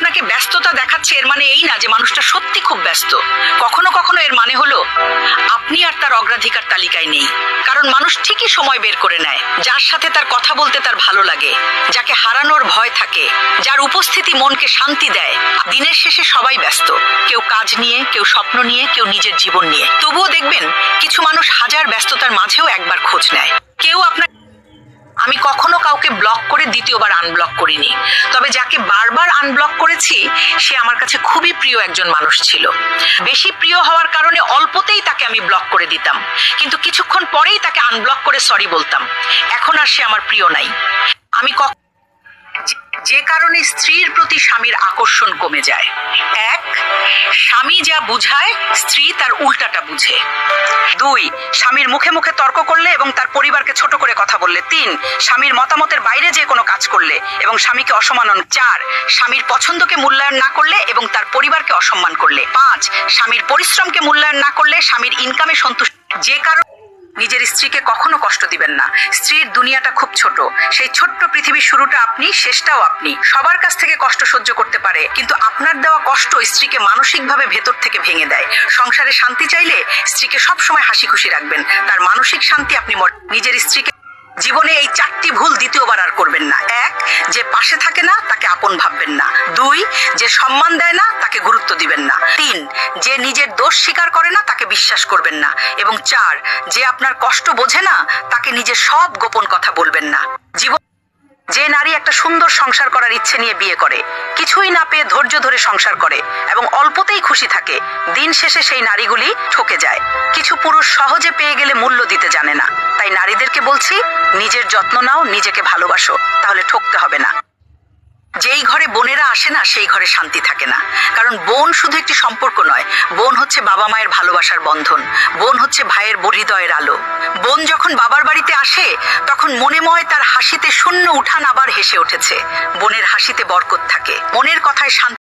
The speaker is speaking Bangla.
আপনাকে ব্যস্ততা দেখাচ্ছে এর মানে এই না যে মানুষটা সত্যি খুব ব্যস্ত। কখনো কখনো এর মানে হলো আপনি আর তার অগ্রাধিকার তালিকায় নেই। কারণ মানুষ ঠিকই সময় বের করে নেয় যার সাথে তার কথা বলতে তার ভালো লাগে, যাকে হারানোর ভয় থাকে, যার উপস্থিতি মনকে শান্তি দেয়। দিনের শেষে সবাই ব্যস্ত, কেউ কাজ নিয়ে, কেউ স্বপ্ন নিয়ে, কেউ নিজের জীবন নিয়ে। তবুও দেখবেন কিছু মানুষ হাজার ব্যস্ততার মাঝেও একবার খোঁজ নেয়। কেউ আপনার আমি কখনো কাউকে ব্লক করে দ্বিতীয়বার আনব্লক করিনি, তবে যাকে বারবার আনব্লক করেছি সে আমার কাছে খুবই প্রিয় একজন মানুষ ছিল। বেশি প্রিয় হওয়ার কারণে অল্পতেই তাকে আমি ব্লক করে দিতাম, কিন্তু কিছুক্ষণ পরেই তাকে আনব্লক করে সরি বলতাম। এখন আর সে আমার প্রিয় নাই। আমি যে কারণে স্ত্রীর প্রতি স্বামীর আকর্ষণ কমে যায়। 1, স্বামী যা বুঝায় স্ত্রী তার উল্টাটা বুঝে। 2, স্বামীর মুখে মুখে তর্ক করলে এবং তার পরিবারকে ছোট করে কথা বললে। 3, স্বামীর মতামতের বাইরে যে কোনো কাজ করলে এবং স্বামীকে অসম্মান। 4, স্বামীর পছন্দকে মূল্যায়ন না করলে এবং তার পরিবারকে অসম্মান করলে। 5, স্বামীর পরিশ্রমকে মূল্যায়ন না করলে স্বামীর ইনকামে সন্তুষ্ট। যে কারণে নিজের স্ত্রীকে কখনো কষ্ট দিবেন না। স্ত্রীর দুনিয়াটা খুব ছোট, সেই ছোট্ট পৃথিবীর শুরুটা আপনি, শেষটাও আপনি। সবার কাছ থেকে কষ্ট সহ্য করতে পারে, কিন্তু আপনার দেওয়া কষ্ট স্ত্রীকে মানসিকভাবে ভেতর থেকে ভেঙে দেয়। সংসারে শান্তি চাইলে স্ত্রীকে সবসময় হাসি খুশি রাখবেন, তার মানসিক শান্তি আপনি নিজের স্ত্রীকে। জীবনে এই 4টি ভুল দ্বিতীয়বার আর করবেন না। 1, যে পাশে থাকে না তাকে আপন ভাববেন না। 2, যে সম্মান দেয় না তাকে গুরুত্ব দিবেন না। 3, যে নিজের দোষ স্বীকার করে না তাকে বিশ্বাস করবেন না। এবং 4, যে আপনার কষ্ট বোঝে না তাকে নিজের সব গোপন কথা বলবেন না। যে নারী একটা সুন্দর সংসার করার ইচ্ছে নিয়ে বিয়ে করে, কিছুই না পেয়ে ধৈর্য ধরে সংসার করে এবং অল্পতেই খুশি থাকে, দিন শেষে সেই নারীগুলি ঠকে যায়। কিছু পুরুষ সহজে পেয়ে গেলে মূল্য দিতে জানে না। তাই নারীদেরকে বলছি, নিজের যত্ন নাও, নিজেকে ভালোবাসো, তাহলে ঠকতে হবে না। যেই ঘরে বোনেরা আসে না সেই ঘরে শান্তি থাকে না। কারণ বোন শুধু একটি সম্পর্ক নয়, বোন হচ্ছে বাবা মায়ের ভালোবাসার বন্ধন, বোন হচ্ছে ভাইয়ের হৃদয়ের আলো। বোন যখন বাবার বাড়িতে আসে তখন মনে ময় তার হাসিতে শূন্য উঠান আবার হেসে উঠেছে। বোনের হাসিতে বরকত থাকে, মনের কথায় শান্তি।